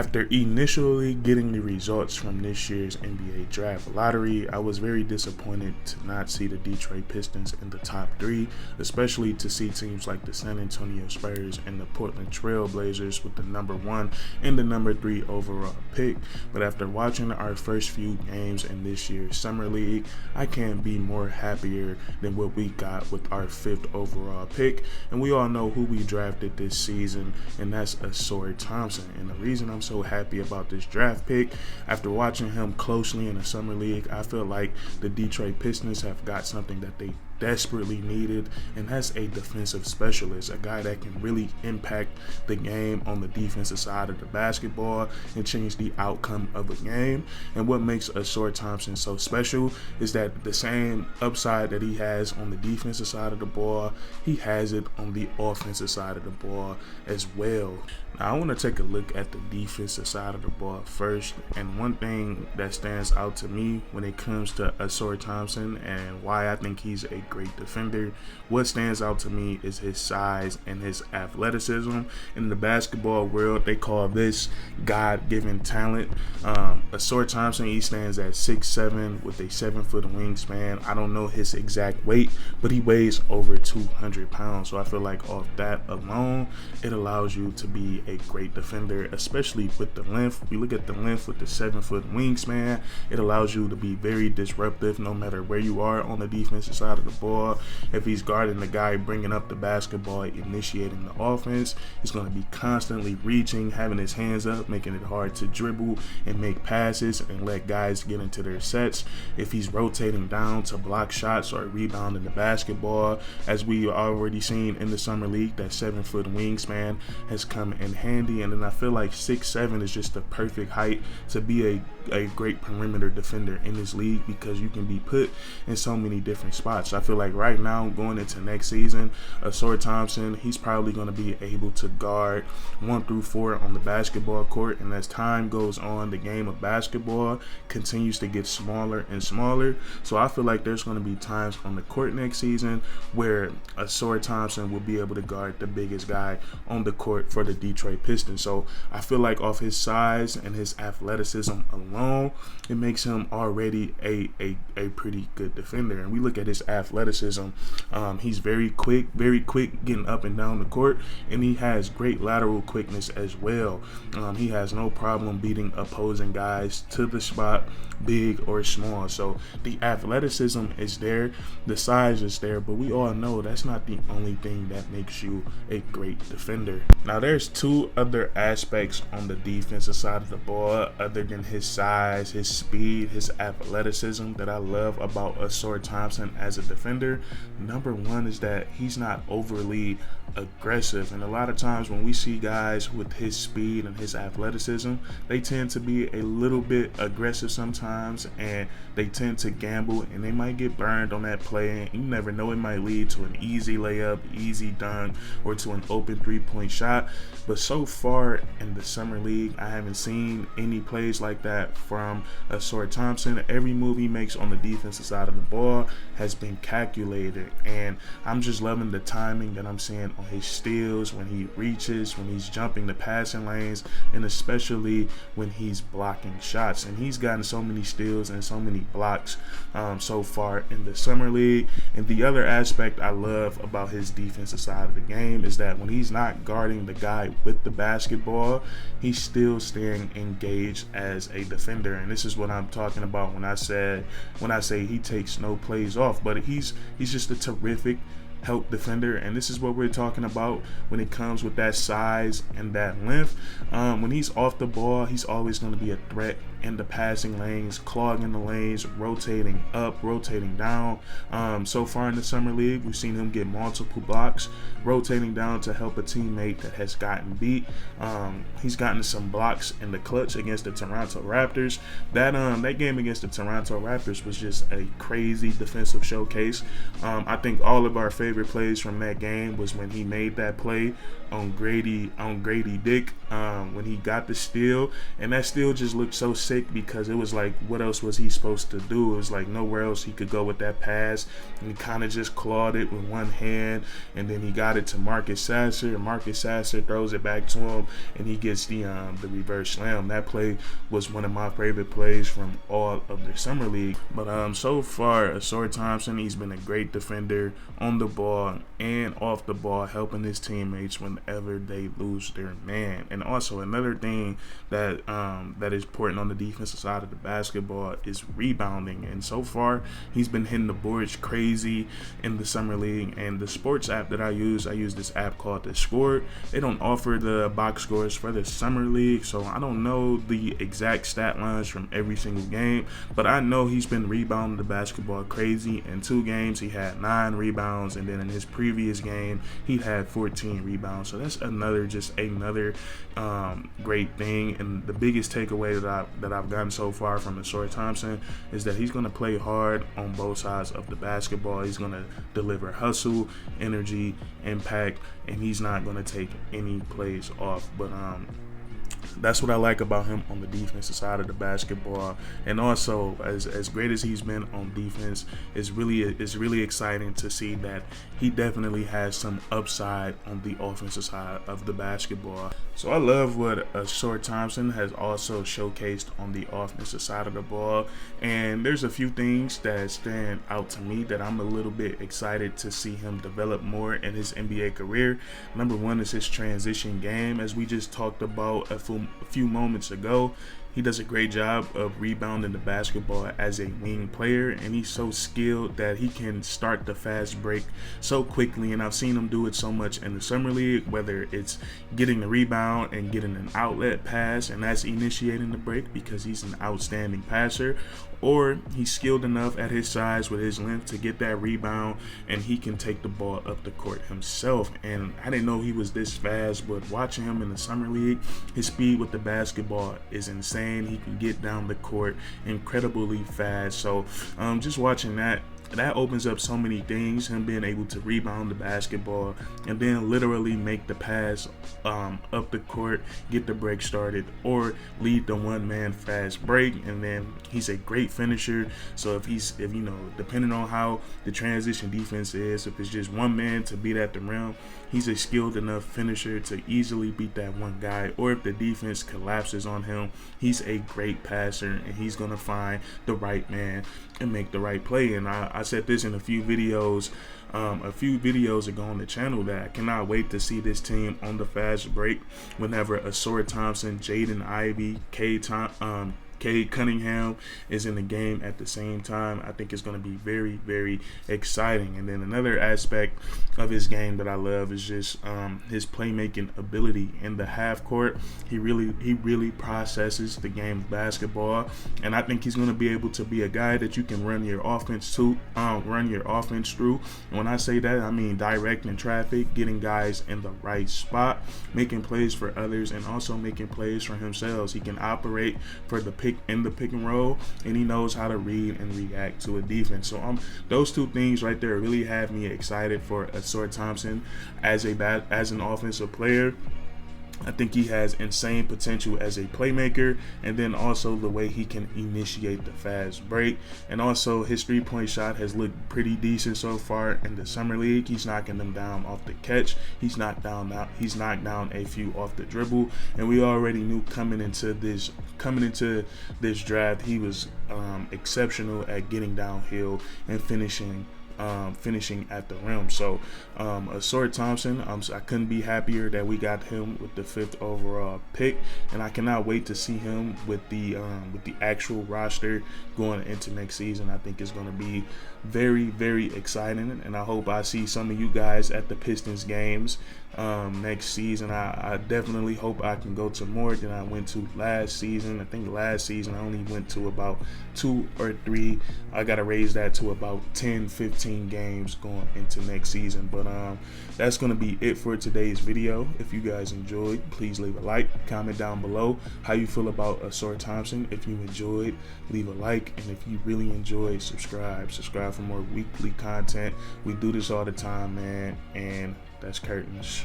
After initially getting the results from this year's NBA draft lottery, I was very disappointed to not see the Detroit Pistons in the top 3, especially to see teams like the San Antonio Spurs and the Portland Trail Blazers with the number 1 and the number 3 overall pick. But after watching our first few games in this year's Summer League, I can't be more happier than what we got with our 5th overall pick. And we all know who we drafted this season, and that's Ausar Thompson. And the reason I'm so happy about this draft pick, after watching him closely in the Summer League, I feel like the Detroit Pistons have got something that they desperately needed, and that's a defensive specialist, a guy that can really impact the game on the defensive side of the basketball and change the outcome of a game. And what makes Ausar Thompson so special is that the same upside that he has on the defensive side of the ball, he has it on the offensive side of the ball as well. Now, I want to take a look at the defensive side of the ball first, and one thing that stands out to me when it comes to Ausar Thompson and why I think he's a great defender, what stands out to me is his size and his athleticism. In the basketball world, they call this God-given talent. Ausar Thompson, he stands at 6'7" with a 7-foot wingspan. I don't know his exact weight, but he weighs over 200 pounds. So I feel like off that alone, it allows you to be a great defender, especially with the length. We look at the length with the 7-foot wingspan. It allows you to be very disruptive no matter where you are on the defensive side of the ball. If he's guarding the guy bringing up the basketball, initiating the offense, he's going to be constantly reaching, having his hands up, making it hard to dribble and make passes and let guys get into their sets. If he's rotating down to block shots or rebounding the basketball, as we already seen in the Summer League, that 7-foot wingspan has come in handy. And then I feel like 6'7" is just the perfect height to be a great perimeter defender in this league, because you can be put in so many different spots. I feel like right now, going into next season, Ausar Thompson, he's probably going to be able to guard 1 through 4 on the basketball court, and as time goes on, the game of basketball continues to get smaller and smaller. So I feel like there's going to be times on the court next season where Ausar Thompson will be able to guard the biggest guy on the court for the Detroit Pistons. So I feel like off his size and his athleticism alone, it makes him already a pretty good defender. And we look at his athleticism, he's very quick getting up and down the court, and he has great lateral quickness as well. He has no problem beating opposing guys to the spot, big or small. So the athleticism is there, the size is there, but we all know that's not the only thing that makes you a great defender. Now, there's 2 other aspects on the defensive side of the ball other than his size, his speed, his athleticism that I love about Ausar Thompson as a defender. Number 1 is that he's not overly aggressive, and a lot of times when we see guys with his speed and his athleticism, they tend to be a little bit aggressive sometimes, and they tend to gamble, and they might get burned on that play, and you never know, it might lead to an easy layup, easy dunk, or to an open 3-point shot. But so far in the Summer League, I haven't seen any plays like that from Ausar Thompson. Every move he makes on the defensive side of the ball has been calculated, and I'm just loving the timing that I'm seeing on his steals, when he reaches, when he's jumping the passing lanes, and especially when he's blocking shots. And he's gotten so many steals and so many blocks so far in the Summer League. And the other aspect I love about his defensive side of the game is that when he's not guarding the guy with the basketball, he's still staying engaged as a defender. And this is what I'm talking about when I say he takes no plays off. But he's just a terrific help defender, and this is what we're talking about when it comes with that size and that length. When he's off the ball, he's always going to be a threat in the passing lanes, clogging the lanes, rotating up, rotating down. So far in the Summer League, we've seen him get multiple blocks, rotating down to help a teammate that has gotten beat. He's gotten some blocks in the clutch against the Toronto Raptors. That game against the Toronto Raptors was just a crazy defensive showcase. I think all of our favorite plays from that game was when he made that play on Grady Dick when he got the steal, and that steal just looked so sick because it was like, what else was he supposed to do? It was like nowhere else he could go with that pass, and he kind of just clawed it with one hand, and then he got it to Marcus Sasser, and Marcus Sasser throws it back to him, and he gets the reverse slam. That play was one of my favorite plays from all of the summer league. But so far, Ausar Thompson, he's been a great defender on the ball and off the ball, helping his teammates whenever they lose their man. And also another thing that that is important on the defensive side of the basketball is rebounding. And so far, he's been hitting the boards crazy in the summer league. And the sports app that I use this app called The Score. They don't offer the box scores for the summer league, so I don't know the exact stat lines from every single game, but I know he's been rebounding the basketball crazy. In 2 games, he had 9 rebounds, and then in his previous game, he had 14 rebounds. So that's another great thing. And the biggest takeaway that I've gotten so far from Ausar Thompson is that he's going to play hard on both sides of the basketball. He's going to deliver hustle, energy, impact, and he's not going to take any plays off. But that's what I like about him on the defensive side of the basketball. And also, as great as he's been on defense, it's really exciting to see that he definitely has some upside on the offensive side of the basketball. So I love what Ausar Thompson has also showcased on the offensive side of the ball. And there's a few things that stand out to me that I'm a little bit excited to see him develop more in his NBA career. Number one is his transition game, as we just talked about a few moments ago. He does a great job of rebounding the basketball as a wing player, and he's so skilled that he can start the fast break so quickly. And I've seen him do it so much in the summer league, whether it's getting the rebound and getting an outlet pass, and that's initiating the break because he's an outstanding passer, or he's skilled enough at his size with his length to get that rebound, and he can take the ball up the court himself. And I didn't know he was this fast, but watching him in the summer league, his speed with the basketball is insane. He can get down the court incredibly fast. So just watching that opens up so many things, him being able to rebound the basketball and then literally make the pass up the court, get the break started, or lead the one-man fast break. And then he's a great finisher. So if you know, depending on how the transition defense is, if it's just one man to beat at the rim, he's a skilled enough finisher to easily beat that one guy. Or if the defense collapses on him, he's a great passer, and he's going to find the right man and make the right play. And I said this in a few videos ago on the channel, that I cannot wait to see this team on the fast break whenever Ausar Thompson, Jaden Ivey, Cade Cunningham is in the game at the same time. I think it's going to be very, very exciting. And then another aspect of his game that I love is just his playmaking ability in the half court. He really processes the game of basketball, and I think he's going to be able to be a guy that you can run your offense through. And when I say that, I mean directing traffic, getting guys in the right spot, making plays for others, and also making plays for himself. He can operate for the pick and roll, and he knows how to read and react to a defense. So those two things right there really have me excited for Ausar Thompson as an offensive player. I think he has insane potential as a playmaker, and then also the way he can initiate the fast break. And also his three-point shot has looked pretty decent so far in the summer league. He's knocking them down off the catch. He's knocked down a few off the dribble, and we already knew coming into this draft he was exceptional at getting downhill and finishing at the rim. So Ausar Thompson, I couldn't be happier that we got him with the 5th overall pick, and I cannot wait to see him with the actual roster going into next season. I think it's going to be very, very exciting, and I hope I see some of you guys at the Pistons games next season. I definitely hope I can go to more than I went to last season. I think last season I only went to about 2 or 3. I gotta raise that to about 10-15 games going into next season. But that's gonna be it for today's video. If you guys enjoyed, please leave a like, comment down below how you feel about Ausar Thompson. If you enjoyed, leave a like, and if you really enjoyed, subscribe for more weekly content. We do this all the time, man, and that's curtains.